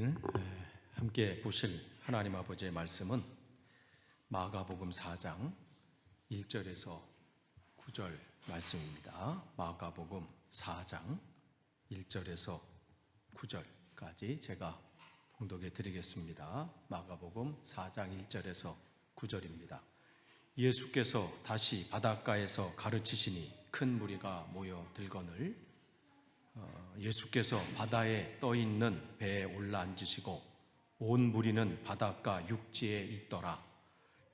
오늘 함께 보실 하나님 아버지의 말씀은 마가복음 4장 1절에서 9절 말씀입니다. 마가복음 4장 1절에서 9절까지 제가 봉독해 드리겠습니다. 마가복음 4장 1절에서 9절입니다. 예수께서 다시 바닷가에서 가르치시니 큰 무리가 모여 들거늘 예수께서 바다에 떠 있는 배에 올라앉으시고 온 무리는 바닷가 육지에 있더라.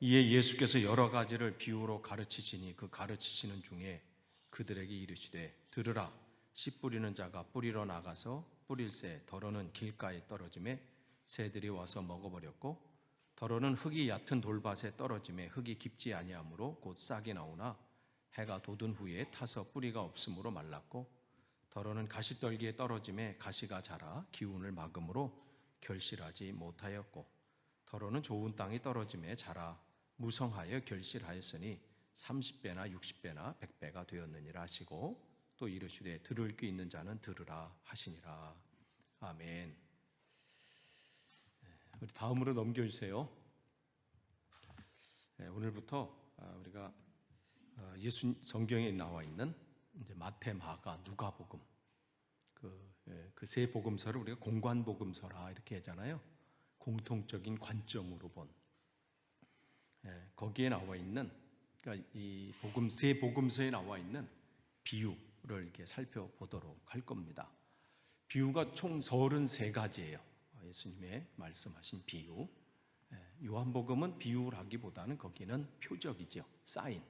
이에 예수께서 여러 가지를 비유로 가르치시니 그 가르치시는 중에 그들에게 이르시되 들으라. 씨 뿌리는 자가 뿌리러 나가서 뿌릴새 더러는 길가에 떨어짐에 새들이 와서 먹어버렸고 더러는 흙이 얕은 돌밭에 떨어짐에 흙이 깊지 아니하므로 곧 싹이 나오나 해가 돋은 후에 타서 뿌리가 없으므로 말랐고 더러는 가시떨기에 떨어짐에 가시가 자라 기운을 막음으로 결실하지 못하였고 더러는 좋은 땅이 떨어짐에 자라 무성하여 결실하였으니 30배나 60배나 100배가 되었느니라 하시고 또 이르시되 들을 귀 있는 자는 들으라 하시니라. 아멘. 우리 다음으로 넘겨주세요. 오늘부터 우리가 예수 성경에 나와 있는 이제 마태, 마가, 누가복음 그 세 복음서를 우리가 공관복음서라 이렇게 하잖아요. 공통적인 관점으로 본 거기에 나와 있는 그러니까 이 세 복음서에 나와 있는 비유를 이렇게 살펴보도록 할 겁니다. 비유가 총 33가지예요. 예수님의 말씀하신 비유. 요한복음은 비유라기보다는 거기는 표적이죠. 사인.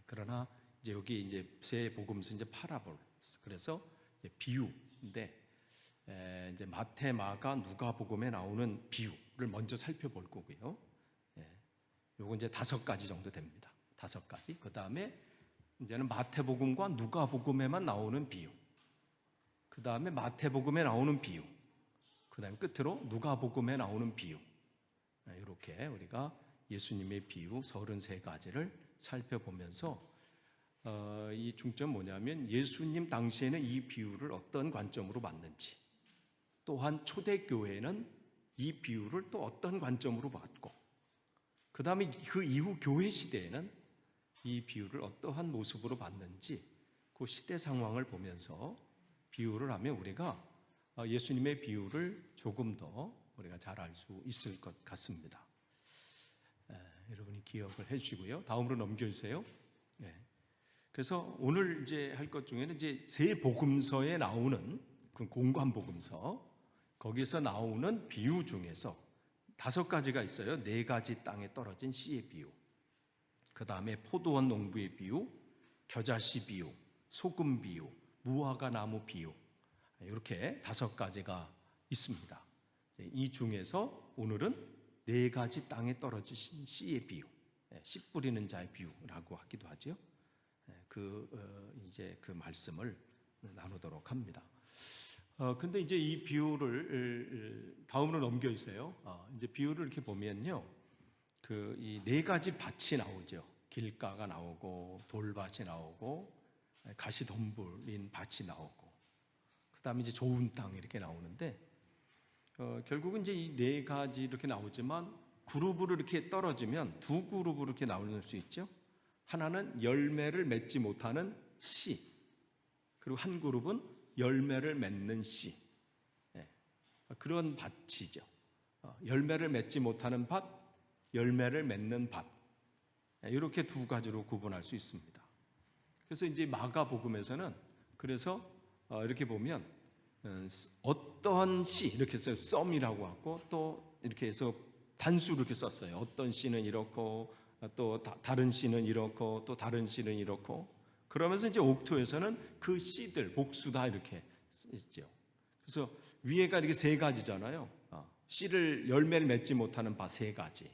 그러나 이제 여기 이제 세 복음서 이제 파라볼. 그래서 이제 비유인데 이제 마태, 마가, 누가복음에 나오는 비유를 먼저 살펴볼 거고요. 요거 이제 5가지 정도 됩니다. 5가지. 그다음에 이제는 마태복음과 누가복음에만 나오는 비유. 그다음에 마태복음에 나오는 비유. 그다음에 끝으로 누가복음에 나오는 비유. 이렇게 우리가 예수님의 비유 33가지를 살펴보면서 이 중점 뭐냐면 예수님 당시에는 이 비유를 어떤 관점으로 봤는지, 또한 초대교회는 이 비유를 또 어떤 관점으로 봤고, 그 다음에 그 이후 교회 시대에는 이 비유를 어떠한 모습으로 봤는지 그 시대 상황을 보면서 비유를 하면 우리가 예수님의 비유를 조금 더 우리가 잘 알 수 있을 것 같습니다. 여러분이 기억을 해주시고요. 다음으로 넘겨주세요. 그래서 오늘 이제 할 것 중에는 이제 세 복음서에 나오는 그 공관복음서 거기서 나오는 비유 중에서 5가지가 있어요. 4가지 땅에 떨어진 씨의 비유, 그 다음에 포도원 농부의 비유, 겨자씨 비유, 소금 비유, 무화과 나무 비유, 이렇게 5가지가 있습니다. 이 중에서 오늘은 4가지 땅에 떨어지신 씨의 비유, 씨 뿌리는 자의 비유라고 하기도 하죠. 이제 그 말씀을 나누도록 합니다. 근데 이제 이 비유를 다음으로 넘겨주세요. 이제 비유를 이렇게 보면요, 이 4가지 밭이 나오죠. 길가가 나오고 돌밭이 나오고 가시덤불인 밭이 나오고, 그다음에 이제 좋은 땅 이렇게 나오는데 결국은 이제 이 4가지 이렇게 나오지만 그룹으로 이렇게 떨어지면 2그룹으로 이렇게 나올 수 있죠. 하나는 열매를 맺지 못하는 씨, 그리고 한 그룹은 열매를 맺는 씨. 그런 밭이죠. 열매를 맺지 못하는 밭, 열매를 맺는 밭. 이렇게 2가지로 구분할 수 있습니다. 그래서 이제 마가복음에서는 그래서 이렇게 보면 어떤 씨 이렇게 써요. 썸이라고 하고 또 이렇게 해서 단수로 이렇게 썼어요. 어떤 씨는 이렇고 또 다른 씨는 이렇고 또 다른 씨는 이렇고, 그러면서 이제 옥토에서는 그 씨들 복수다 이렇게 있죠. 그래서 위에가 이렇게 3가지잖아요. 씨를 열매를 맺지 못하는 밭 3가지,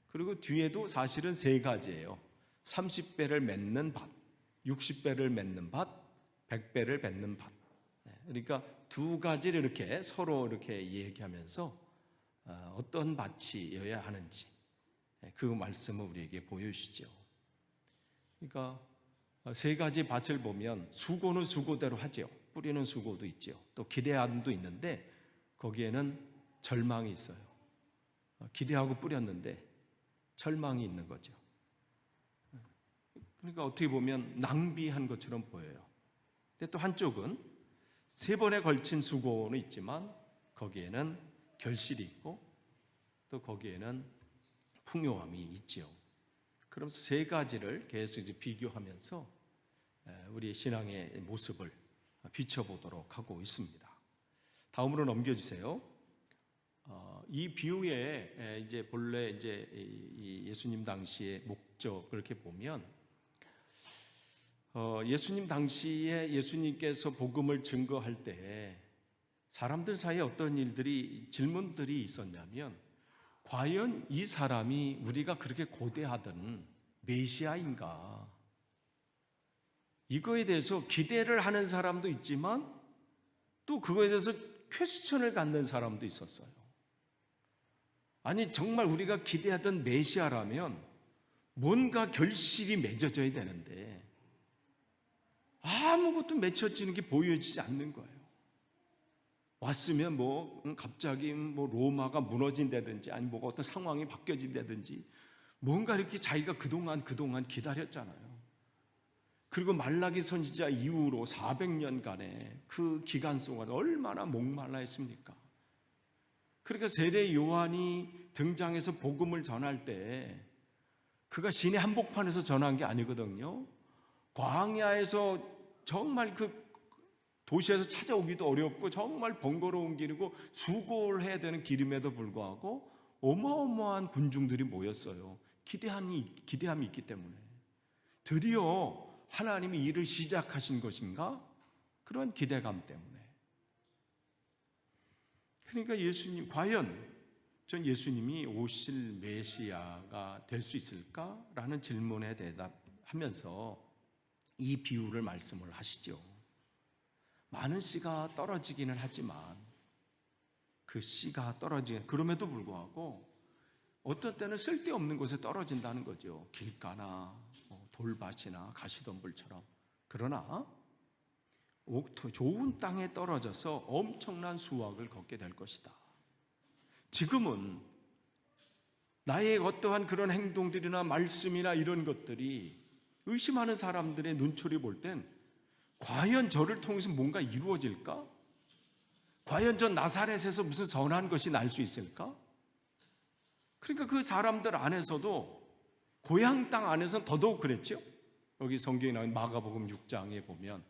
그리고 뒤에도 사실은 3가지예요. 30배를 맺는 밭, 60배를 맺는 밭, 100배를 맺는 밭. 그러니까 2가지를 이렇게 서로 이렇게 얘기하면서 어떤 밭이어야 하는지 그 말씀을 우리에게 보여주시죠. 그러니까 3가지 밭을 보면 수고는 수고대로 하죠. 뿌리는 수고도 있죠. 또 기대함도 있는데 거기에는 절망이 있어요. 기대하고 뿌렸는데 절망이 있는 거죠. 그러니까 어떻게 보면 낭비한 것처럼 보여요. 근데 또 한쪽은 3번에 걸친 수고는 있지만 거기에는 결실이 있고 또 거기에는 풍요함이 있지요. 그러면서 3가지를 계속 이제 비교하면서 우리의 신앙의 모습을 비춰보도록 하고 있습니다. 다음으로 넘겨주세요. 이 비유의 이제 본래 이제 예수님 당시의 목적 그렇게 보면 예수님 당시에 예수님께서 복음을 증거할 때 사람들 사이에 어떤 질문들이 있었냐면 과연 이 사람이 우리가 그렇게 고대하던 메시아인가? 이거에 대해서 기대를 하는 사람도 있지만 또 그거에 대해서 퀘스천을 갖는 사람도 있었어요. 아니 정말 우리가 기대하던 메시아라면 뭔가 결실이 맺어져야 되는데 아무것도 맺혀지는 게 보여지지 않는 거예요. 왔으면 갑자기 로마가 무너진다든지 아니 어떤 상황이 바뀌어진다든지 뭔가 이렇게 자기가 그동안 기다렸잖아요. 그리고 말라기 선지자 이후로 400년간의 그 기간 동안 얼마나 목말라 했습니까? 그러니까 세례 요한이 등장해서 복음을 전할 때 그가 시내 한복판에서 전한 게 아니거든요. 광야에서 정말 그 도시에서 찾아오기도 어렵고 정말 번거로운 길이고 수고를 해야 되는 길임에도 불구하고 어마어마한 군중들이 모였어요. 기대함이 있기 때문에 드디어 하나님이 일을 시작하신 것인가? 그런 기대감 때문에. 그러니까 예수님 과연 전 예수님이 오실 메시아가 될 수 있을까라는 질문에 대답하면서 이 비유를 말씀을 하시죠. 많은 씨가 떨어지기는 하지만 그 씨가 그럼에도 불구하고 어떤 때는 쓸데없는 곳에 떨어진다는 거죠. 길가나 돌밭이나 가시덤불처럼. 그러나 좋은 땅에 떨어져서 엄청난 수확을 거두게 될 것이다. 지금은 나의 어떠한 그런 행동들이나 말씀이나 이런 것들이 의심하는 사람들의 눈초리 볼 땐 과연 저를 통해서 뭔가 이루어질까? 과연 저 나사렛에서 무슨 선한 것이 날 수 있을까? 그러니까 그 사람들 안에서도 고향 땅 안에서는 더더욱 그랬죠. 여기 성경에 나온 마가복음 6장에 보면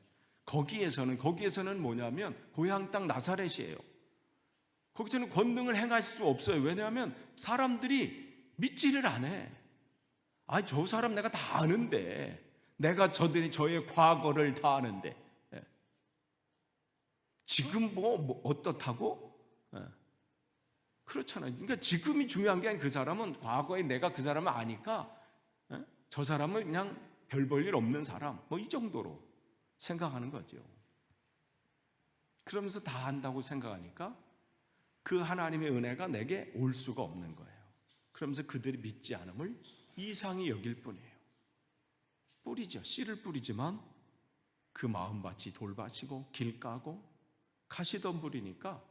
거기에서는 뭐냐면 고향 땅 나사렛이에요. 거기서는 권능을 행하실 수 없어요. 왜냐하면 사람들이 믿지를 않아. 저 사람 내가 다 아는데, 내가 저의 과거를 다 아는데 지금 어떻다고? 그렇잖아요. 그러니까 지금이 중요한 게 아니라 그 사람은 과거에 내가 그 사람을 아니까 저 사람은 그냥 별 볼 일 없는 사람 이 정도로 생각하는 거죠. 그러면서 다 안다고 생각하니까 그 하나님의 은혜가 내게 올 수가 없는 거예요. 그러면서 그들이 믿지 않음을 이상히 여길 뿐이에요. 뿌리죠. 씨를 뿌리지만 그 마음밭이 돌밭이고 길가고 가시덤불이니까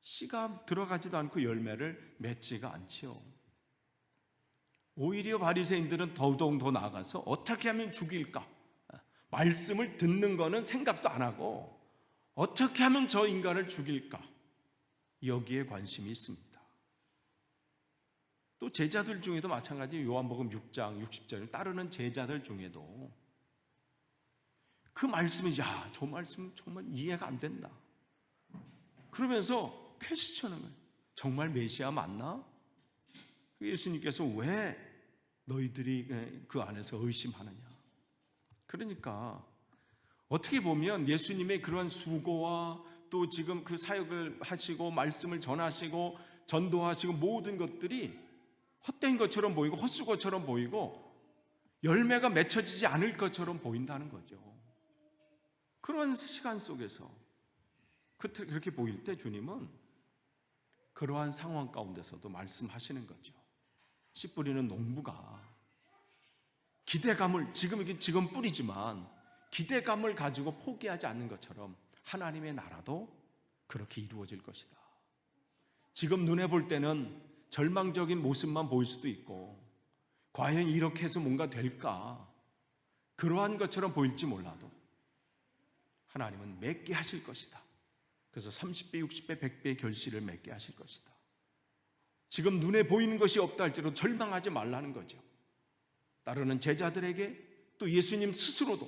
씨가 들어가지도 않고 열매를 맺지가 않지요. 오히려 바리새인들은 더더욱 더 나아가서 어떻게 하면 죽일까? 말씀을 듣는 거는 생각도 안 하고 어떻게 하면 저 인간을 죽일까? 여기에 관심이 있습니다. 또 제자들 중에도 마찬가지. 요한복음 6장 60절을 따르는 제자들 중에도 그 말씀이 저 말씀 정말 이해가 안 된다. 그러면서 퀘스천을 거예요. 정말 메시아 맞나? 예수님께서 왜 너희들이 그 안에서 의심하느냐? 그러니까 어떻게 보면 예수님의 그러한 수고와 또 지금 그 사역을 하시고 말씀을 전하시고 전도하시고 모든 것들이 헛된 것처럼 보이고 헛수고처럼 보이고 열매가 맺혀지지 않을 것처럼 보인다는 거죠. 그런 시간 속에서 그렇게 보일 때 주님은 그러한 상황 가운데서도 말씀하시는 거죠. 씨 뿌리는 농부가 기대감을 지금 뿌리지만 기대감을 가지고 포기하지 않는 것처럼 하나님의 나라도 그렇게 이루어질 것이다. 지금 눈에 볼 때는 절망적인 모습만 보일 수도 있고, 과연 이렇게 해서 뭔가 될까? 그러한 것처럼 보일지 몰라도 하나님은 맺게 하실 것이다. 그래서 30배, 60배, 100배의 결실을 맺게 하실 것이다. 지금 눈에 보이는 것이 없다 할지라도 절망하지 말라는 거죠. 따르는 제자들에게 또 예수님 스스로도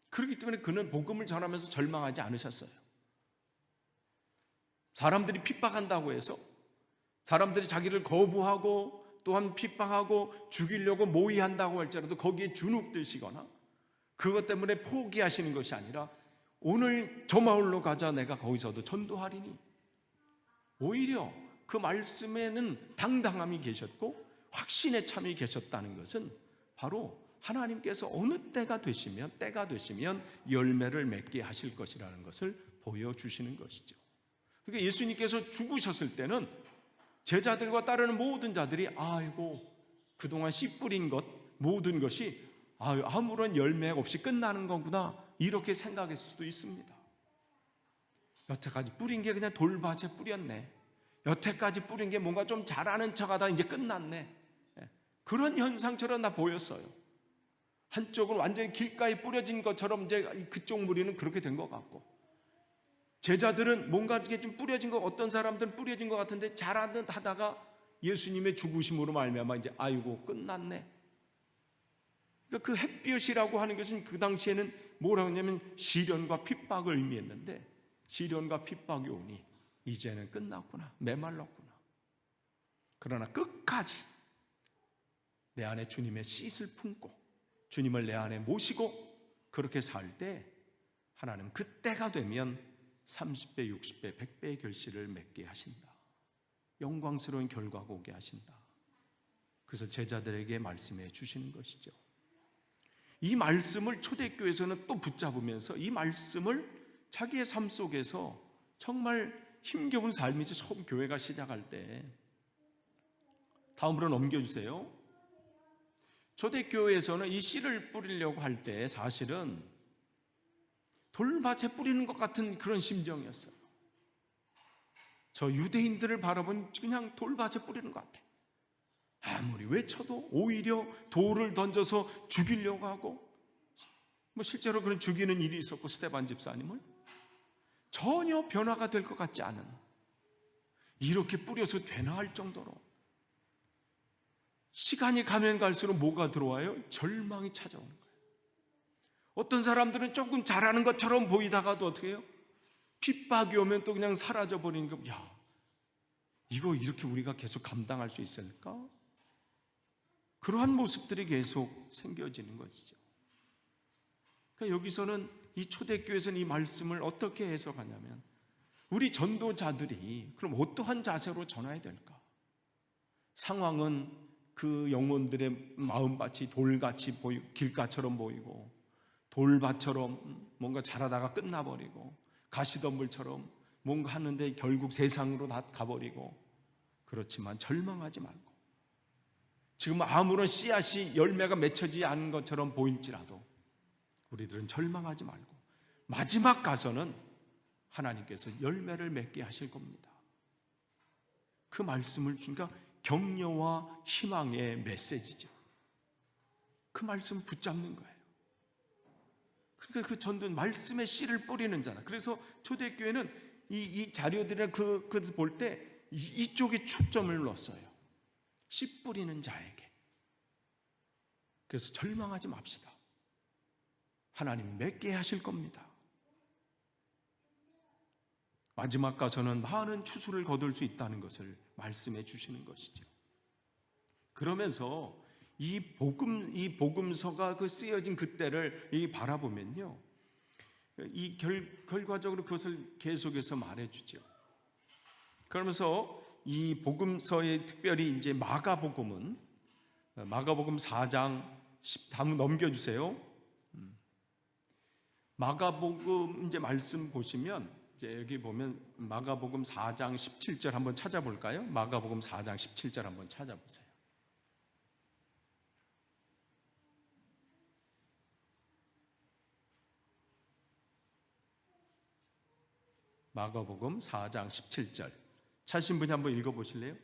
그렇기 때문에 그는 복음을 전하면서 절망하지 않으셨어요. 사람들이 핍박한다고 해서, 사람들이 자기를 거부하고 또한 핍박하고 죽이려고 모의한다고 할지라도 거기에 주눅드시거나 그것 때문에 포기하시는 것이 아니라, 오늘 저 마을로 가자, 내가 거기서도 전도하리니, 오히려 그 말씀에는 당당함이 계셨고 확신의 참이 계셨다는 것은 바로 하나님께서 어느 때가 되시면 열매를 맺게 하실 것이라는 것을 보여주시는 것이죠. 그러니까 예수님께서 죽으셨을 때는 제자들과 따르는 모든 자들이 아이고, 그동안 씨 뿌린 것 모든 것이 아무런 열매 없이 끝나는 거구나, 이렇게 생각했을 수도 있습니다. 여태까지 뿌린 게 그냥 돌밭에 뿌렸네, 여태까지 뿌린 게 뭔가 좀 잘하는 척하다 이제 끝났네, 그런 현상처럼 나 보였어요. 한쪽은 완전히 길가에 뿌려진 것처럼 이제 그쪽 무리는 그렇게 된 것 같고, 제자들은 뭔가 이렇게 좀 뿌려진 것, 어떤 사람들은 뿌려진 것 같은데 잘하다가 예수님의 죽으심으로 말미암아 이제 아이고 끝났네. 그러니까 그 햇볕이라고 하는 것은 그 당시에는 뭐라고 하냐면 시련과 핍박을 의미했는데, 시련과 핍박이 오니 이제는 끝났구나, 메말랐구나. 그러나 끝까지 내 안에 주님의 씨를 품고 주님을 내 안에 모시고 그렇게 살 때 하나님 그때가 되면 30배, 60배, 100배의 결실을 맺게 하신다. 영광스러운 결과가 오게 하신다. 그래서 제자들에게 말씀해 주시는 것이죠. 이 말씀을 초대교회에서는 또 붙잡으면서 이 말씀을 자기의 삶 속에서 정말 힘겨운 삶이죠. 처음 교회가 시작할 때. 다음으로 넘겨주세요. 초대교회에서는 이 씨를 뿌리려고 할 때 사실은 돌밭에 뿌리는 것 같은 그런 심정이었어요. 저 유대인들을 바라보니 그냥 돌밭에 뿌리는 것 같아요. 아무리 외쳐도 오히려 돌을 던져서 죽이려고 하고, 실제로 그런 죽이는 일이 있었고, 스데반 집사님을 전혀 변화가 될 것 같지 않은, 이렇게 뿌려서 되나 할 정도로 시간이 가면 갈수록 뭐가 들어와요? 절망이 찾아오는 거예요. 어떤 사람들은 조금 잘하는 것처럼 보이다가도 어떻게 해요? 핍박이 오면 또 그냥 사라져버리는 거. 야, 이거 이렇게 우리가 계속 감당할 수 있을까? 그러한 모습들이 계속 생겨지는 것이죠. 그러니까 여기서는 이 초대교회에서는 이 말씀을 어떻게 해석하냐면, 우리 전도자들이 그럼 어떠한 자세로 전해야 될까? 상황은 그 영혼들의 마음밭이 돌같이 보이고 길가처럼 보이고, 돌밭처럼 뭔가 자라다가 끝나버리고, 가시덤불처럼 뭔가 하는데 결국 세상으로 다 가버리고, 그렇지만 절망하지 말고, 지금 아무런 씨앗이 열매가 맺혀지지 않은 것처럼 보일지라도 우리들은 절망하지 말고 마지막 가서는 하나님께서 열매를 맺게 하실 겁니다. 그 말씀을 주니까 격려와 희망의 메시지죠. 그 말씀 붙잡는 거예요. 그러니까 그 전도는 말씀의 씨를 뿌리는 자라. 그래서 초대교회는 이 자료들을 볼 때 이쪽에 초점을 넣었어요. 씨 뿌리는 자에게. 그래서 절망하지 맙시다. 하나님 맺게 하실 겁니다. 마지막 가서는 많은 추수를 거둘 수 있다는 것을 말씀해 주시는 것이죠. 그러면서 이 복음서가 그 쓰여진 그때를 바라보면요, 이 결과적으로 그것을 계속해서 말해주죠. 그러면서 이 복음서에 특별히 이제 마가복음 4장 10, 다음 넘겨주세요. 마가복음 이제 말씀 보시면 이제 여기 보면 마가복음 4장 17절 한번 찾아볼까요? 마가복음 4장 17절 한번 찾아보세요. 마가복음 4장 17절 찾으신 분이 한번 읽어보실래요?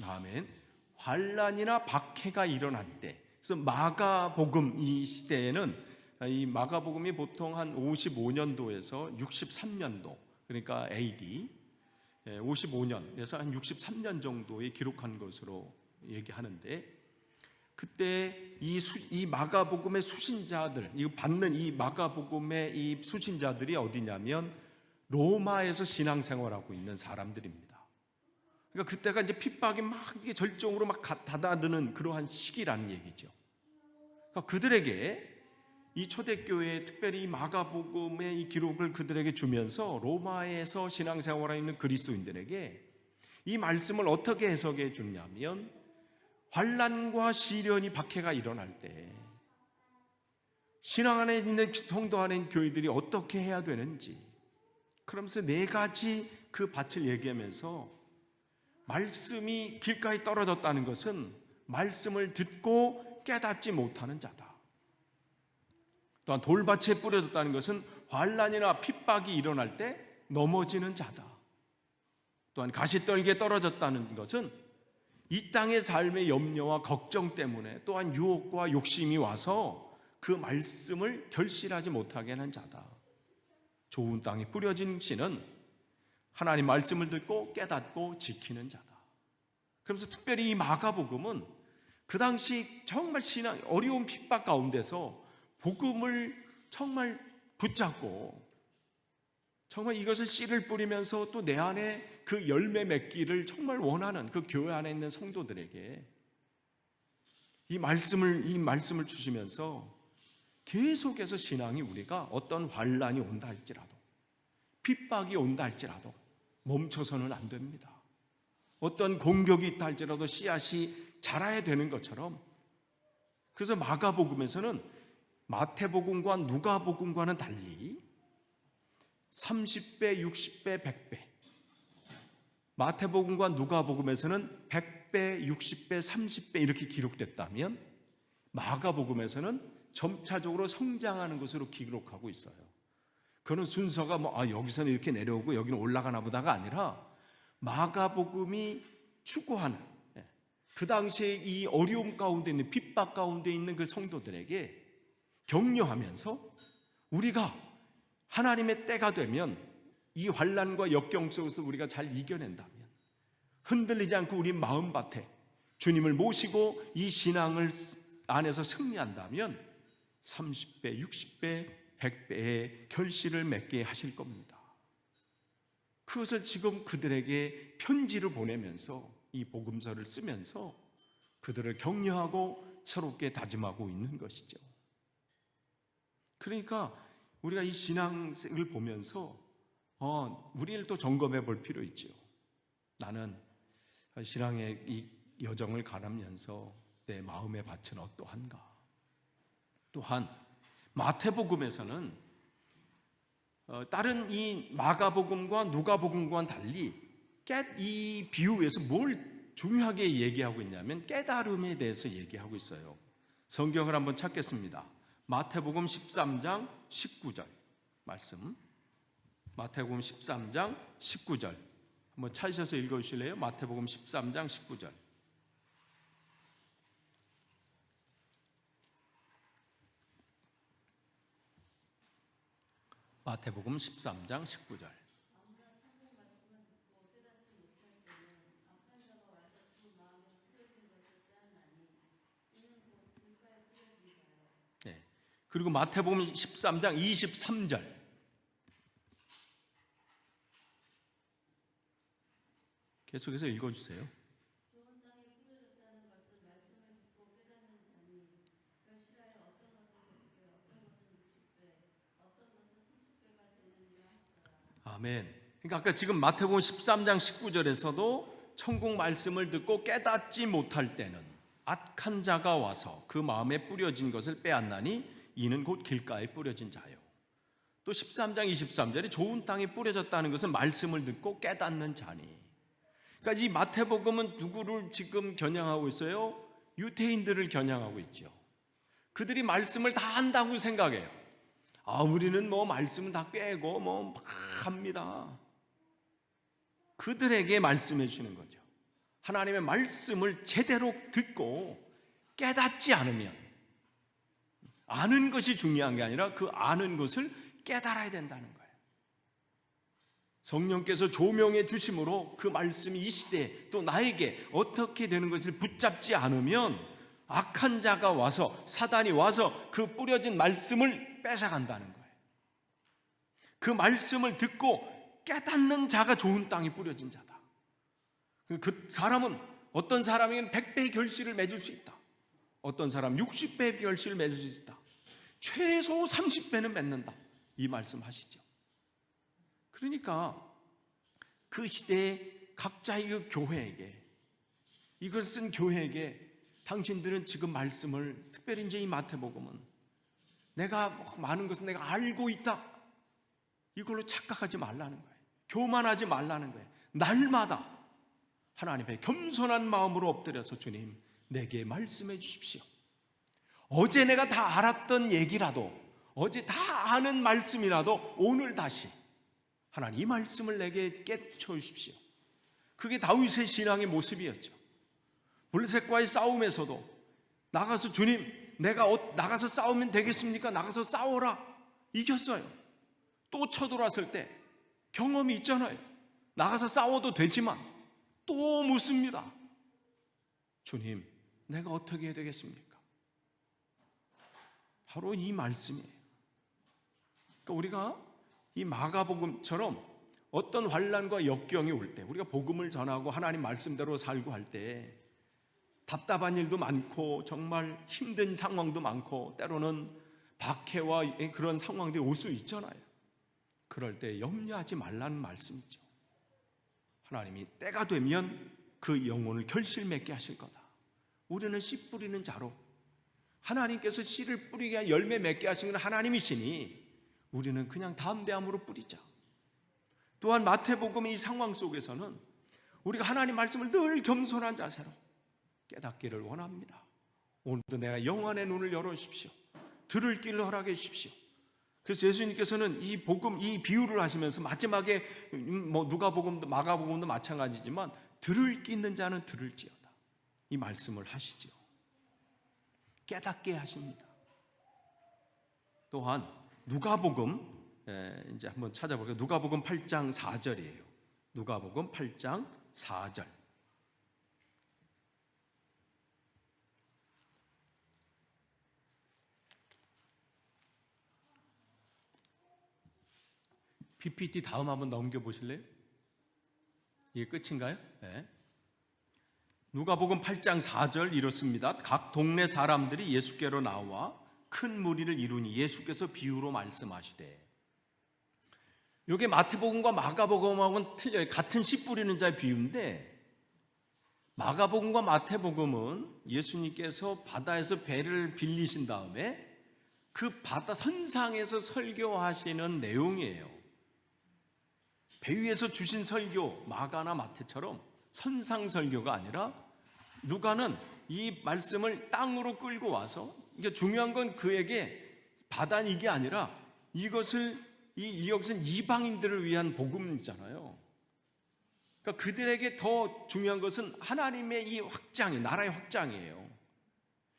아멘. 환난이나 박해가 일어날 때, 그래서 마가복음 이 시대에는 이 마가복음이 보통 한 55년도에서 63년도, 그러니까 AD 55년에서 한 63년 정도에 기록한 것으로 얘기하는데, 그때 이 마가복음의 수신자들, 이거 받는 이 마가복음의 이 수신자들이 어디냐면 로마에서 신앙생활하고 있는 사람들입니다. 그러니까 그때가 이제 핍박이 막 이게 절정으로 막 다다드는 그러한 시기라는 얘기죠. 그러니까 그들에게 이 초대교회, 특별히 이 마가복음의 이 기록을 그들에게 주면서 로마에서 신앙생활하고 있는 그리스도인들에게 이 말씀을 어떻게 해석해 주냐면, 환난과 시련이 박해가 일어날 때 신앙 안에 있는 성도 안에 있는 교회들이 어떻게 해야 되는지, 그러면서 네 가지 그 밭을 얘기하면서, 말씀이 길가에 떨어졌다는 것은 말씀을 듣고 깨닫지 못하는 자다. 또한 돌밭에 뿌려졌다는 것은 환난이나 핍박이 일어날 때 넘어지는 자다. 또한 가시떨기에 떨어졌다는 것은 이 땅의 삶의 염려와 걱정 때문에, 또한 유혹과 욕심이 와서 그 말씀을 결실하지 못하게 하는 자다. 좋은 땅에 뿌려진 씨는 하나님 말씀을 듣고 깨닫고 지키는 자다. 그래서 특별히 이 마가복음은 그 당시 정말 신앙 어려운 핍박 가운데서 복음을 정말 붙잡고 정말 이것을 씨를 뿌리면서 또 내 안에 그 열매 맺기를 정말 원하는 그 교회 안에 있는 성도들에게 이 말씀을 주시면서 계속해서 신앙이, 우리가 어떤 환난이 온다 할지라도, 핍박이 온다 할지라도 멈춰서는 안 됩니다. 어떤 공격이 있다 할지라도 씨앗이 자라야 되는 것처럼, 그래서 마가복음에서는 마태복음과 누가복음과는 달리 30배, 60배, 100배, 마태복음과 누가복음에서는 100배, 60배, 30배 이렇게 기록됐다면, 마가복음에서는 점차적으로 성장하는 것으로 기록하고 있어요. 그런 순서가 여기서는 이렇게 내려오고 여기는 올라가나 보다가 아니라, 마가복음이 추구하는, 그 당시에 이 어려움 가운데 있는, 핍박 가운데 있는 그 성도들에게 격려하면서, 우리가 하나님의 때가 되면 이 환난과 역경 속에서 우리가 잘 이겨낸다면, 흔들리지 않고 우리 마음밭에 주님을 모시고 이 신앙을 안에서 승리한다면 30배, 60배, 100배의 결실을 맺게 하실 겁니다. 그것을 지금 그들에게 편지를 보내면서, 이 복음서를 쓰면서 그들을 격려하고 새롭게 다짐하고 있는 것이죠. 그러니까 우리가 이 신앙을 보면서 우리를 또 점검해 볼 필요 있죠. 나는 신앙의 이 여정을 가르면서 내 마음의 밭은 어떠한가. 또한 마태복음에서는 다른 이 마가복음과 누가복음과는 달리 이 비유에서 뭘 중요하게 얘기하고 있냐면 깨달음에 대해서 얘기하고 있어요. 성경을 한번 찾겠습니다. 마태복음 13장 19절 말씀, 마태복음 13장 19절 한번 찾으셔서 읽어주실래요? 마태복음 13장 19절. 마태복음 13장 19절. 네. 그리고 마태복음 13장 23절. 계속해서 읽어주세요. 아멘. 그러니까 아까 지금 마태복음 13장 19절에서도 천국 말씀을 듣고 깨닫지 못할 때는 악한 자가 와서 그 마음에 뿌려진 것을 빼앗나니 이는 곧 길가에 뿌려진 자요. 또 13장 23절에 좋은 땅에 뿌려졌다는 것은 말씀을 듣고 깨닫는 자니. 그러니까 이 마태복음은 누구를 지금 겨냥하고 있어요? 유대인들을 겨냥하고 있죠. 그들이 말씀을 다 한다고 생각해요. 우리는 뭐 말씀은 다 꿰고 뭐 막 합니다. 그들에게 말씀해 주는 거죠. 하나님의 말씀을 제대로 듣고 깨닫지 않으면, 아는 것이 중요한 게 아니라 그 아는 것을 깨달아야 된다는 거예요. 성령께서 조명해 주심으로 그 말씀이 이 시대에 또 나에게 어떻게 되는 것을 붙잡지 않으면 악한 자가 와서, 사단이 와서 그 뿌려진 말씀을 뺏어간다는 거예요. 그 말씀을 듣고 깨닫는 자가 좋은 땅에 뿌려진 자다. 그 사람은, 어떤 사람에게는 100배의 결실을 맺을 수 있다. 어떤 사람 60배의 결실을 맺을 수 있다. 최소 30배는 맺는다. 이 말씀 하시죠. 그러니까 그 시대에 각자의 그 교회에게, 이걸 쓴 교회에게 당신들은 지금 말씀을, 특별히 이제 이 마태복음은 내가 많은 것은 내가 알고 있다, 이걸로 착각하지 말라는 거예요. 교만하지 말라는 거예요. 날마다 하나님 앞에 겸손한 마음으로 엎드려서 주님, 내게 말씀해 주십시오. 어제 내가 다 알았던 얘기라도, 어제 다 아는 말씀이라도 오늘 다시 하나님 이 말씀을 내게 깨쳐 주십시오. 그게 다윗의 신앙의 모습이었죠. 블레셋과의 싸움에서도 나가서, 주님, 내가 나가서 싸우면 되겠습니까? 나가서 싸워라. 이겼어요. 또 쳐들어왔을 때 경험이 있잖아요. 나가서 싸워도 되지만 또 묻습니다. 주님, 내가 어떻게 해야 되겠습니까? 바로 이 말씀이에요. 그러니까 우리가 이 마가복음처럼 어떤 환난과 역경이 올 때, 우리가 복음을 전하고 하나님 말씀대로 살고 할 때 답답한 일도 많고 정말 힘든 상황도 많고 때로는 박해와 그런 상황들이 올 수 있잖아요. 그럴 때 염려하지 말라는 말씀이죠. 하나님이 때가 되면 그 영혼을 결실 맺게 하실 거다. 우리는 씨 뿌리는 자로, 하나님께서 씨를 뿌리게, 열매 맺게 하신 건 하나님이시니 우리는 그냥 담대함으로 뿌리자. 또한 마태복음 이 상황 속에서는 우리가 하나님 말씀을 늘 겸손한 자세로 깨닫기를 원합니다. 오늘도 내가 영안의 눈을 열어주십시오. 들을 길을 허락해 주십시오. 그래서 예수님께서는 이 복음, 이 비유를 하시면서 마지막에 누가복음도 마가복음도 마찬가지지만 들을 끼 있는 자는 들을지어다, 이 말씀을 하시지요. 깨닫게 하십니다. 또한 누가복음, 이제 한번 찾아볼게요. 누가복음 8장 4절이에요. 누가복음 8장 4절. PPT 다음 한번 넘겨보실래요? 이게 끝인가요? 네. 누가복음 8장 4절 이렇습니다. 각 동네 사람들이 예수께로 나와 큰 무리를 이루니 예수께서 비유로 말씀하시되. 이게 마태복음과 마가복음하고는 틀려요. 같은 씨 뿌리는 자의 비유인데, 마가복음과 마태복음은 예수님께서 바다에서 배를 빌리신 다음에 그 바다 선상에서 설교하시는 내용이에요. 배 위에서 주신 설교, 마가나 마태처럼 선상 설교가 아니라, 누가는 이 말씀을 땅으로 끌고 와서, 이게 중요한 건 그에게 바다는 이게 아니라 이것은 이방인들을 위한 복음이잖아요. 그러니까 그들에게 더 중요한 것은 하나님의 이 확장이, 나라의 확장이에요.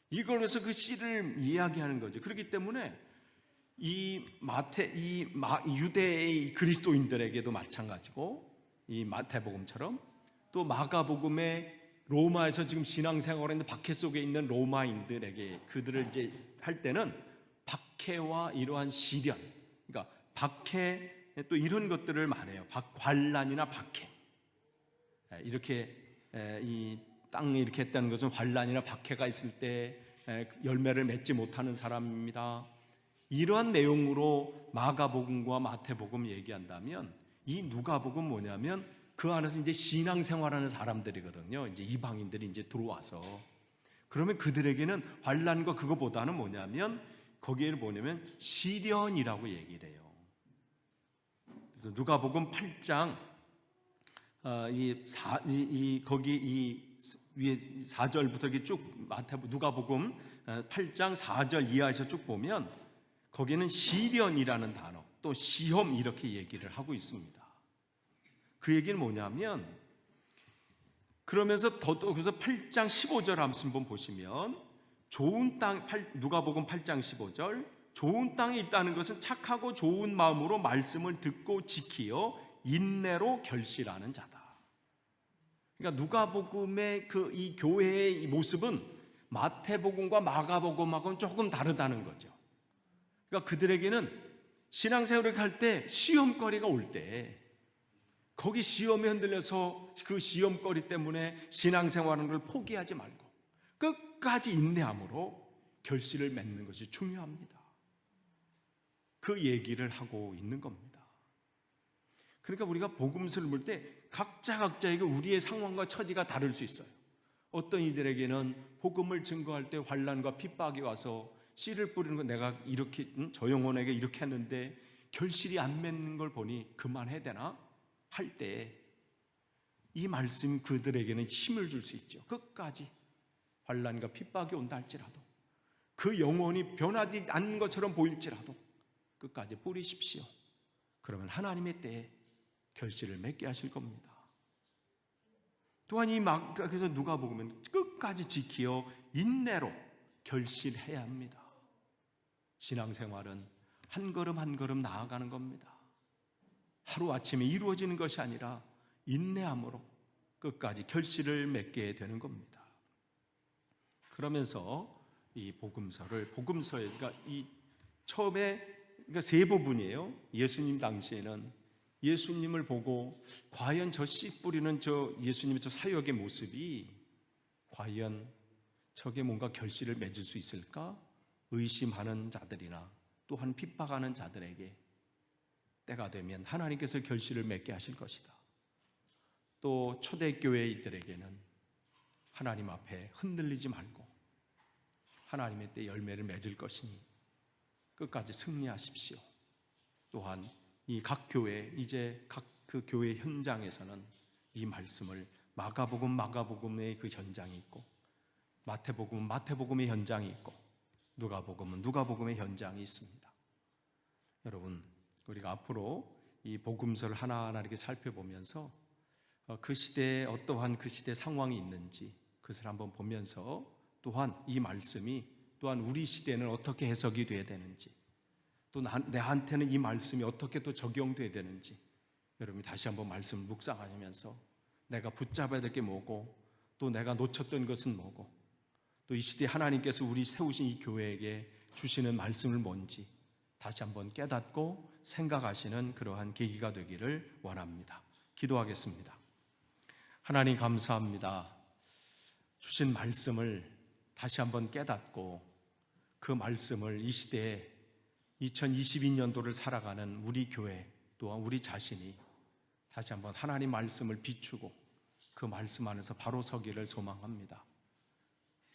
이걸 위해서 그 씨를 이야기하는 거죠. 그렇기 때문에 유대의 그리스도인들에게도 마찬가지고, 이 마태복음처럼 또 마가복음의 로마에서 지금 신앙생활을 했는데 박해 속에 있는 로마인들에게, 그들을 이제 할 때는 박해와 이러한 시련, 그러니까 박해, 또 이런 것들을 말해요. 환난이나 박해. 이렇게 이 땅에 이렇게 했다는 것은 환난이나 박해가 있을 때 열매를 맺지 못하는 사람입니다. 이러한 내용으로 마가복음과 마태복음 얘기한다면, 이 누가복음 뭐냐면 그 안에서 이제 신앙생활하는 사람들이거든요. 이제 이방인들이 이제 들어와서, 그러면 그들에게는 환난과 그거보다는 뭐냐면, 거기에 뭐냐면 시련이라고 얘기를 해요. 그래서 누가복음 8장 거기 이 위에 4절부터 이렇게 쭉 누가복음 8장 4절 이하에서 쭉 보면 거기는 시련이라는 단어, 또 시험 이렇게 얘기를 하고 있습니다. 그 얘기는 뭐냐면, 그러면서 그래서 8장 15절 한번 보시면 좋은 땅, 누가복음 8장 15절, 좋은 땅에 있다는 것은 착하고 좋은 마음으로 말씀을 듣고 지키어 인내로 결실하는 자다. 그러니까 누가복음의 이 교회의 이 모습은 마태복음과 마가복음하고는 조금 다르다는 거죠. 그러니까 그들에게는 신앙생활을 할 때 시험거리가 올 때 거기 시험에 흔들려서 그 시험거리 때문에 신앙생활하는 걸 포기하지 말고 끝까지 인내함으로 결실을 맺는 것이 중요합니다. 그 얘기를 하고 있는 겁니다. 그러니까 우리가 복음서를 볼 때 각자에게 우리의 상황과 처지가 다를 수 있어요. 어떤 이들에게는 복음을 증거할 때 환난과 핍박이 와서 씨를 뿌리는 거, 내가 이렇게 저 영혼에게 이렇게 했는데 결실이 안 맺는 걸 보니 그만해야 되나 할 때 이 말씀이 그들에게는 힘을 줄 수 있죠. 끝까지 환난과 핍박이 온다 할지라도, 그 영혼이 변하지 않는 것처럼 보일지라도 끝까지 뿌리십시오. 그러면 하나님의 때에 결실을 맺게 하실 겁니다. 또한 그래서 누가복음은 끝까지 지키어 인내로 결실해야 합니다. 신앙생활은 한 걸음 한 걸음 나아가는 겁니다. 하루아침에 이루어지는 것이 아니라 인내함으로 끝까지 결실을 맺게 되는 겁니다. 그러면서 이 복음서에, 그러니까 이 처음에, 그러니까 세 부분이에요. 예수님 당시에는 예수님을 보고 과연 저 씨 뿌리는 저 예수님의 저 사역의 모습이 과연 저게 뭔가 결실을 맺을 수 있을까? 의심하는 자들이나 또한 핍박하는 자들에게 때가 되면 하나님께서 결실을 맺게 하실 것이다. 또 초대교회이들에게는 하나님 앞에 흔들리지 말고 하나님의 때 열매를 맺을 것이니 끝까지 승리하십시오. 또한 이 각 교회, 이제 각 그 교회 현장에서는 이 말씀을 마가복음의 그 현장이 있고, 마태복음은 마태복음의 현장이 있고, 누가복음은 누가복음의 현장이 있습니다. 여러분, 우리가 앞으로 이 복음서를 하나하나 이렇게 살펴보면서 그 시대에 어떠한 그 시대 상황이 있는지 그것을 한번 보면서, 또한 이 말씀이 또한 우리 시대에는 어떻게 해석이 돼야 되는지, 또 내한테는 이 말씀이 어떻게 또 적용돼야 되는지 여러분이 다시 한번 말씀을 묵상하시면서 내가 붙잡아야 될 게 뭐고, 또 내가 놓쳤던 것은 뭐고, 또 이 시대에 하나님께서 우리 세우신 이 교회에게 주시는 말씀을 뭔지 다시 한번 깨닫고 생각하시는 그러한 계기가 되기를 원합니다. 기도하겠습니다. 하나님 감사합니다. 주신 말씀을 다시 한번 깨닫고 그 말씀을 이 시대에 2022년도를 살아가는 우리 교회 또한 우리 자신이 다시 한번 하나님 말씀을 비추고 그 말씀 안에서 바로 서기를 소망합니다.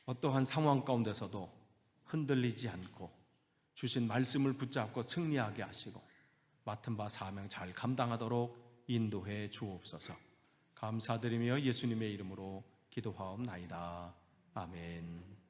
어떠한 상황 가운데서도 흔들리지 않고 주신 말씀을 붙잡고 승리하게 하시고 맡은 바 사명 잘 감당하도록 인도해 주옵소서. 감사드리며 예수님의 이름으로 기도하옵나이다. 아멘.